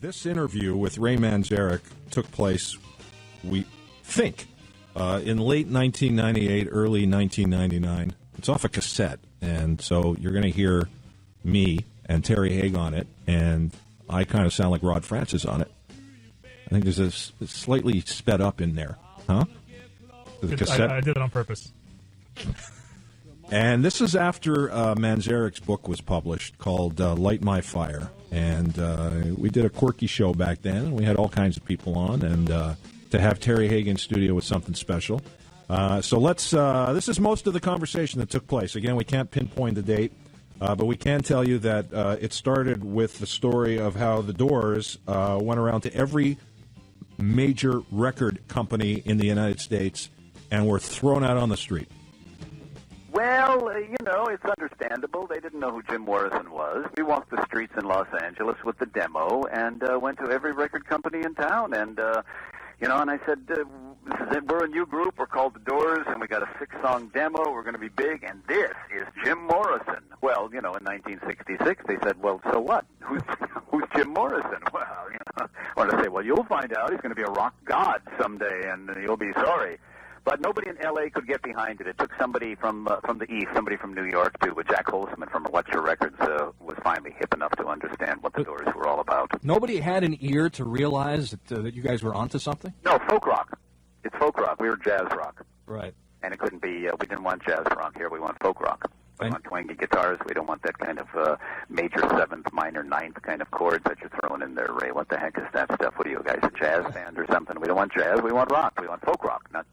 This interview with Ray Manzarek took place, we think, in late 1998, early 1999. It's off a cassette, and so you're going to hear me and Terry Haig on it, and I kind of sound like Rod Francis on it. I think there's a slightly sped up in there, huh? The cassette. I did it on purpose. And this is after Manzarek's book was published called Light My Fire. And we did a quirky show back then, and we had all kinds of people on. And to have Terry Haig in studio was something special. So let's. This is most of the conversation that took place. Again, we can't pinpoint the date, but we can tell you that it started with the story of how the Doors went around to every major record company in the United States and were thrown out on the street. Well, it's understandable. They didn't know who Jim Morrison was. We walked the streets in Los Angeles with the demo and went to every record company in town. And, and I said, this is it. We're a new group. We're called The Doors, and we got a 6-song demo. We're going to be big, and this is Jim Morrison. Well, in 1966, they said, well, so what? Who's Jim Morrison? Well, I want to say, well, you'll find out. He's going to be a rock god someday, and you'll be sorry. But nobody in L.A. could get behind it. It took somebody from the East, somebody from New York, too. But Jack Holzman from What's Your Records was finally hip enough to understand what the Doors were all about. Nobody had an ear to realize that you guys were onto something? No, folk rock. It's folk rock. We were jazz rock. Right. And it couldn't be, we didn't want jazz rock here. We want folk rock. We want twangy guitars. We don't want that kind of major 7th, minor 9th kind of chords that you're throwing in there, Ray. What the heck is that stuff? What are you guys, a jazz band or something? We don't want jazz. We want rock. We want folk rock, not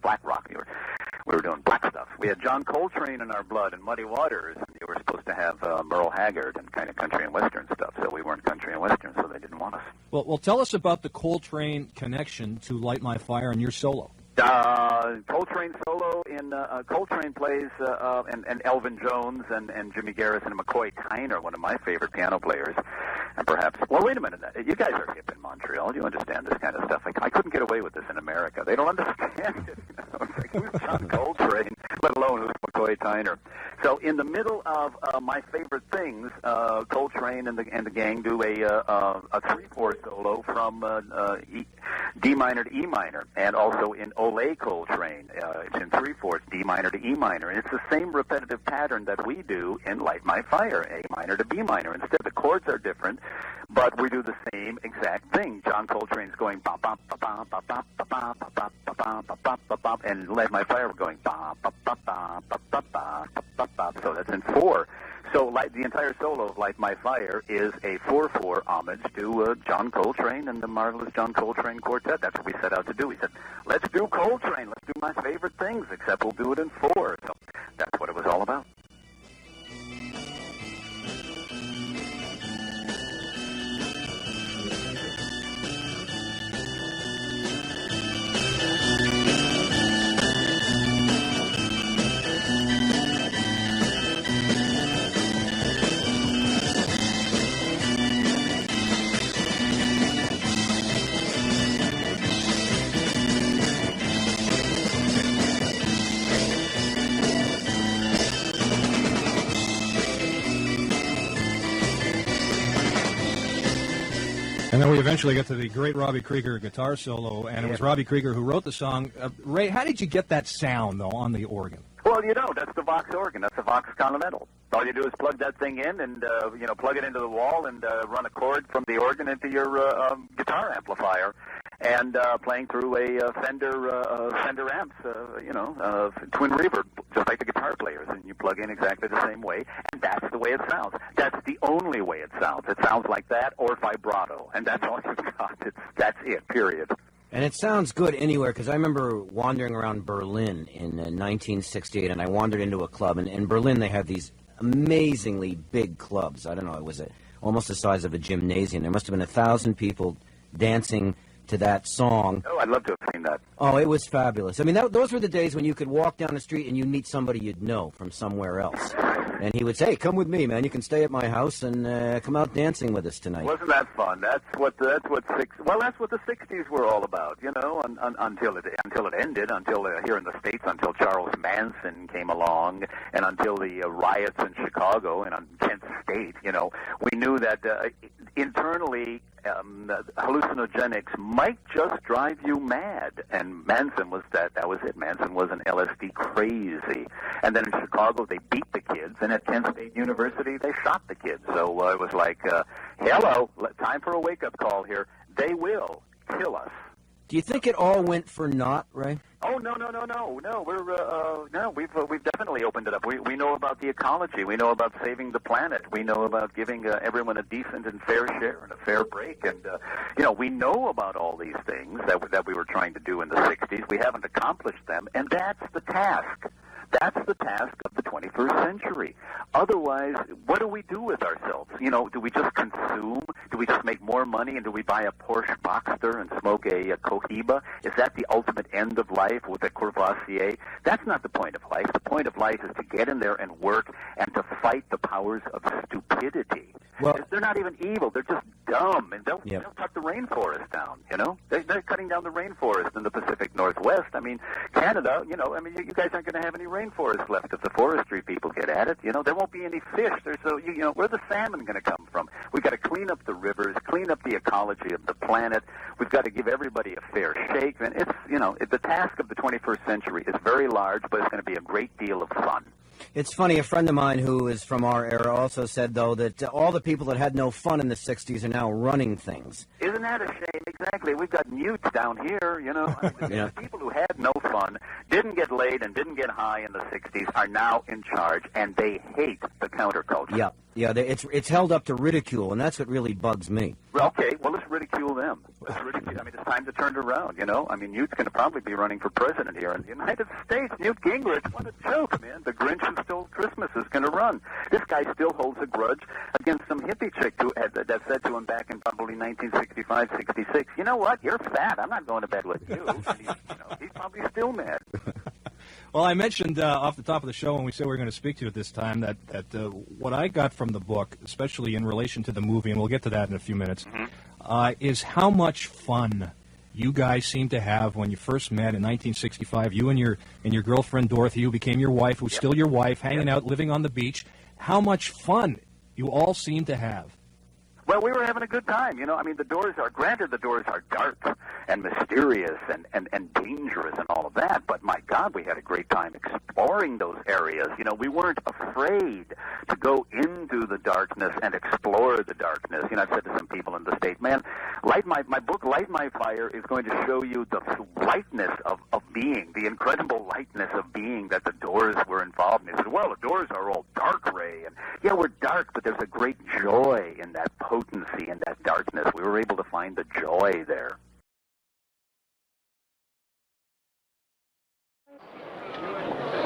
black rock. We were doing black stuff. We had John Coltrane in our blood and Muddy Waters, and you were supposed to have Merle Haggard and kind of country and western stuff. So we weren't country and western, so they didn't want us. Well, tell us about the Coltrane connection to Light My Fire and your solo. Coltrane solo in Coltrane plays and Elvin Jones and Jimmy Garrison and McCoy Tyner, one of my favorite piano players, and perhaps. Well, wait a minute. You guys are hip in Montreal. You understand this kind of stuff. I couldn't get away with this in America. They don't understand it. It's like, who's John Coltrane, let alone who's McCoy Tyner. So in the middle of my favorite things, Coltrane and the gang do a 3/4 solo from D minor to E minor, and also in Ole Coltrane, it's in 3/4, D minor to E minor, and it's the same repetitive pattern that we do in Light My Fire, A minor to B minor. Instead, the chords are different, but we do the same exact thing. John Coltrane's going bop bop bop bop bop bop bop bop bop bop bop bop bop bop, and Light My Fire we're going bop bop bop bop bop bop bop bop bop. So that's in 4. So the entire solo of Light My Fire is a 4/4 homage to John Coltrane and the marvelous John Coltrane Quartet. That's what we set out to do. We said, let's do Coltrane. Let's do my favorite things, except we'll do it in 4. So that's what it was all about. And then we eventually get to the great Robbie Krieger guitar solo, and it was Robbie Krieger who wrote the song. Ray, how did you get that sound, though, on the organ? Well, that's the Vox organ. That's the Vox Continental. All you do is plug that thing in and, plug it into the wall and run a cord from the organ into your guitar amplifier. And playing through a Fender amps, twin reverb, just like the guitar players, and you plug in exactly the same way, and that's the way it sounds. That's the only way it sounds. It sounds like that or vibrato, and that's all you've got. That's it, period. And it sounds good anywhere, because I remember wandering around Berlin in 1968, and I wandered into a club, and in Berlin they had these amazingly big clubs. I don't know, it was almost the size of a gymnasium. There must have been 1,000 people dancing to that song. Oh, I'd love to have seen that. Oh, it was fabulous. I mean, those were the days when you could walk down the street and you'd meet somebody you'd know from somewhere else. And he would say, hey, come with me, man. You can stay at my house and come out dancing with us tonight. Wasn't that fun? That's what the 60s were all about, until it ended, until here in the States, until Charles Manson came along, and until the riots in Chicago and on Kent State, we knew that internally, hallucinogenics might just drive you mad. And Manson was that. That was it. Manson was an LSD crazy. And then in Chicago, they beat the kids. And at Kent State University, they shot the kids. So it was like, hello, time for a wake-up call here. They will kill us. Do you think it all went for naught, Ray? Oh, no. We've definitely opened it up. We know about the ecology. We know about saving the planet. We know about giving everyone a decent and fair share and a fair break. And we know about all these things that we were trying to do in the '60s. We haven't accomplished them, and that's the task. That's the task of the 21st century. Otherwise, what do we do with ourselves? Do we just consume? Do we just make more money? And do we buy a Porsche Boxster and smoke a Cohiba? Is that the ultimate end of life with a Courvoisier? That's not the point of life. The point of life is to get in there and work and to fight the powers of stupidity. Well, they're not even evil. They're just dumb. And they'll cut the rainforest down, They're cutting down the rainforest in the Pacific Northwest. I mean, Canada, you guys aren't going to have any rainforest left if the forestry people get at it. There won't be any fish. Where's the salmon going to come from? We've got to clean up the rivers, clean up the ecology of the planet. We've got to give everybody a fair shake. And the task of the 21st century is very large, but it's going to be a great deal of fun. It's funny, a friend of mine who is from our era also said, though, that all the people that had no fun in the 60s are now running things. Isn't that a shame? Exactly. We've got mutes down here, The people who had no fun, didn't get laid, and didn't get high in the 60s are now in charge, and they hate the counterculture. Yeah, it's held up to ridicule, and that's what really bugs me. Okay, well, let's ridicule them. It's time to turn it around, Newt's going to probably be running for president here in the United States. Newt Gingrich, what a joke, man. The Grinch who stole Christmas is going to run. This guy still holds a grudge against some hippie chick that said to him back in probably 1965, 66, you know what, you're fat. I'm not going to bed with you. And he's probably still mad. Well, I mentioned off the top of the show when we said we were going to speak to you at this time that what I got from the book, especially in relation to the movie, and we'll get to that in a few minutes, is how much fun you guys seem to have when you first met in 1965. You and your girlfriend Dorothy, who became your wife, who's still your wife, hanging out, living on the beach. How much fun you all seem to have. Well, we were having a good time, the doors are dark and mysterious and dangerous and all of that, but my God, we had a great time exploring those areas. We weren't afraid to go into the darkness and explore the darkness. I've said to some people in the state, man, my book, Light My Fire, is going to show you the lightness of being, the incredible lightness of being that the Doors were involved in. He said, well, the Doors are all dark, Ray, and yeah, we're dark, but there's a great joy in that potency and that darkness. We were able to find the joy there.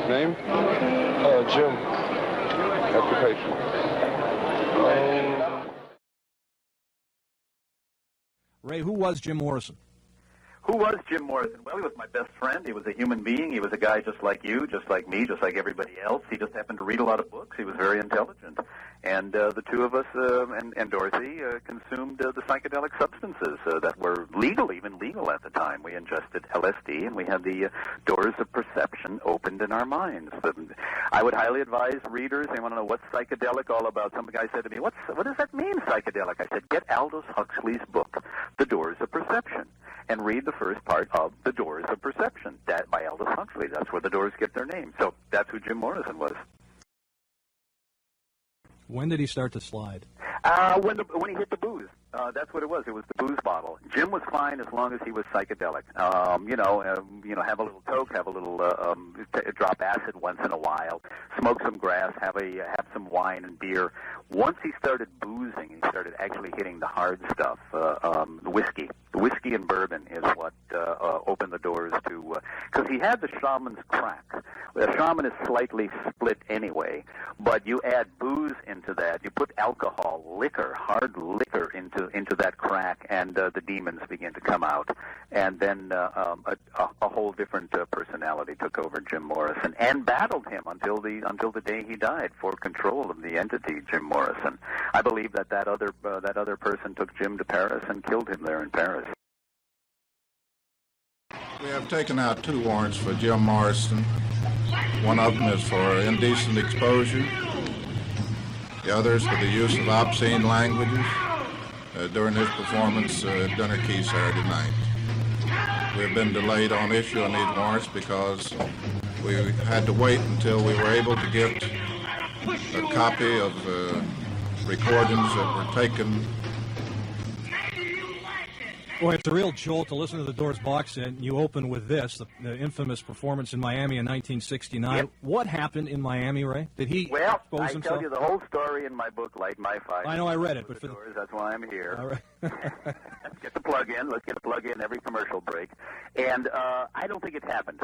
Name? Jim. Occupation. Ray, who was Jim Morrison? Who was Jim Morrison? Well, he was my best friend. He was a human being. He was a guy just like you, just like me, just like everybody else. He just happened to read a lot of books. He was very intelligent. And the two of us and Dorothy consumed the psychedelic substances that were even legal at the time. We ingested LSD, and we had the doors of perception opened in our minds. I would highly advise readers, they want to know what's psychedelic all about. Some guy said to me, what does that mean, psychedelic? I said, get Aldous Huxley's book, The Doors of Perception, and read the first part of The Doors of Perception, that by Aldous Huxley. That's where the Doors get their name. So that's who Jim Morrison was. When did he start to slide? When he hit the booze. That's what it was. It was the booze bottle. Jim was fine as long as he was psychedelic. Have a little coke, have a little drop acid once in a while, smoke some grass, have some wine and beer. Once he started boozing, he started actually hitting the hard stuff. The whiskey and bourbon is what opened the doors to. Because he had the shaman's crack. The shaman is slightly split anyway, but you add booze into that. You put alcohol, liquor, hard liquor into that crack, and the demons begin to come out. And then a whole different personality took over Jim Morrison and battled him until the day he died for control of the entity, Jim Morrison. I believe that other person took Jim to Paris and killed him there in Paris. We have taken out 2 warrants for Jim Morrison. One of them is for indecent exposure. The other is for the use of obscene languages. during his performance at Dinner Key Saturday night. We've been delayed on issuing these warrants because we had to wait until we were able to get a copy of recordings that were taken. Boy, it's a real jolt to listen to the Doors box set. You open with this, the infamous performance in Miami in 1969. Yep. What happened in Miami, Ray? Did he expose himself? I tell you the whole story in my book, Light My Fire. I know I read it, but for the Doors, that's why I'm here. All right. Let's get the plug in. Let's get a plug in every commercial break. And I don't think it happened.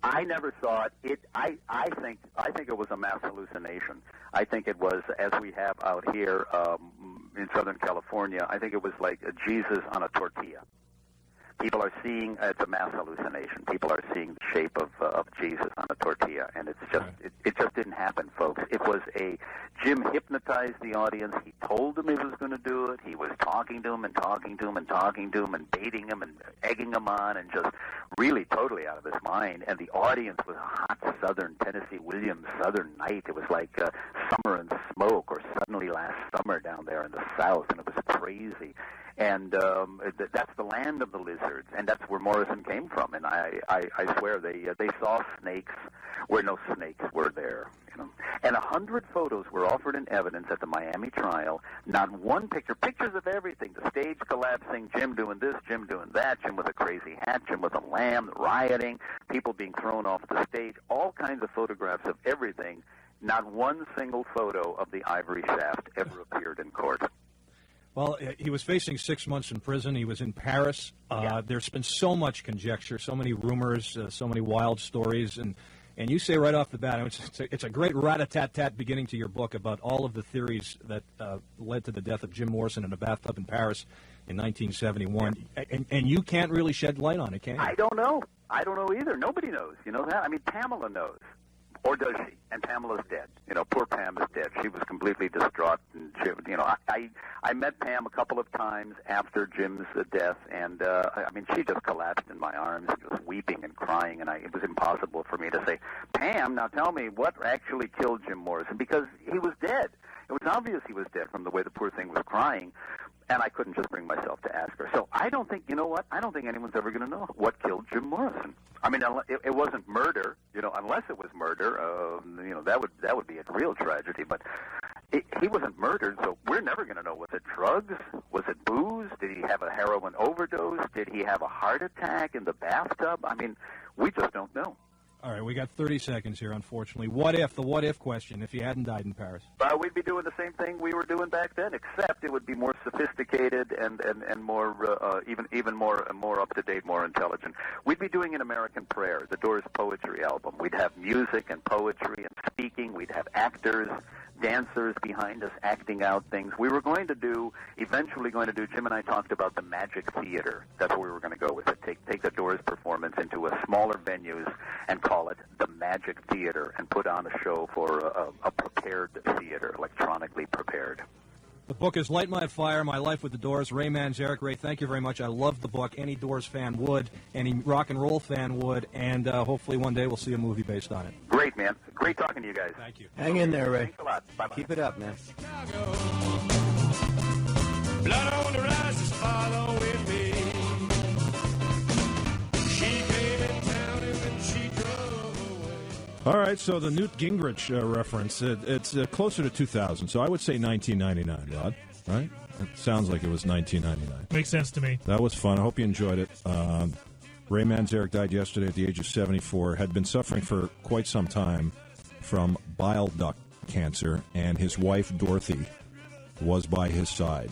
I never saw it. I think it was a mass hallucination. I think it was, as we have out here in Southern California, I think it was like a Jesus on a tortilla. People are seeing, it's a mass hallucination. People are seeing the shape of Jesus on a tortilla, and it's just, it just didn't happen, folks. It was Jim hypnotized the audience. He told them he was going to do it. He was talking to him and talking to him and talking to him and baiting him and egging him on and just really totally out of his mind. And the audience was a hot Southern Tennessee Williams Southern night. It was like Summer and Smoke or Suddenly Last Summer down there in the South, and it was crazy. And that's the land of the lizards, and that's where Morrison came from. And I swear they saw snakes where no snakes were there. You know? And 100 photos were offered in evidence at the Miami trial. Not one pictures of everything: the stage collapsing, Jim doing this, Jim doing that, Jim with a crazy hat, Jim with a lamb, rioting, people being thrown off the stage, all kinds of photographs of everything. Not one single photo of the ivory shaft ever appeared in court. Well, he was facing 6 months in prison. He was in Paris. There's been so much conjecture, so many rumors, so many wild stories. And you say right off the bat, it's a great rat-a-tat-tat beginning to your book about all of the theories that led to the death of Jim Morrison in a bathtub in Paris in 1971. And you can't really shed light on it, can you? I don't know. I don't know either. Nobody knows. You know that? I mean, Pamela knows. Or does she? And Pamela's dead. You know, poor Pam is dead. She was completely distraught. And you know, I met Pam a couple of times after Jim's death, and I mean, she just collapsed in my arms and was weeping and crying, and it was impossible for me to say, Pam, now tell me what actually killed Jim Morrison, because he was dead. It was obvious he was dead from the way the poor thing was crying. And I couldn't just bring myself to ask her. So I don't think, you know what, I don't think anyone's ever going to know what killed Jim Morrison. I mean, it wasn't murder, you know, unless it was murder, you know, that would be a real tragedy. But he wasn't murdered, so we're never going to know. Was it drugs? Was it booze? Did he have a heroin overdose? Did he have a heart attack in the bathtub? I mean, we just don't know. All right, we got 30 seconds here, unfortunately. What if, the what-if question, if he hadn't died in Paris? We'd be doing the same thing we were doing back then, except it would be more sophisticated and more, even more up-to-date, more intelligent. We'd be doing an American Prayer, the Doors poetry album. We'd have music and poetry and speaking. We'd have actors, dancers behind us acting out things. We were eventually going to do, Jim and I talked about the Magic Theater. That's where we were going to go with it. Take the Doors performance into a smaller venues and call it the Magic Theater and put on a show for a prepared theater, electronically prepared. The book is Light My Fire, My Life with the Doors. Ray Manzarek. Ray, thank you very much. I love the book. Any Doors fan would. Any rock and roll fan would. And hopefully one day we'll see a movie based on it. Great, man. Great talking to you guys. Thank you. Hang in there, Ray. Thanks a lot. Bye-bye. Keep it up, man. Blood on the rise is following me. She came in town and then she drove away. All right, so the Newt Gingrich reference, it's closer to 2000, so I would say 1999, Rod, right? It sounds like it was 1999. Makes sense to me. That was fun. I hope you enjoyed it. Ray Manzarek died yesterday at the age of 74, had been suffering for quite some time from bile duct cancer, and his wife, Dorothy, was by his side.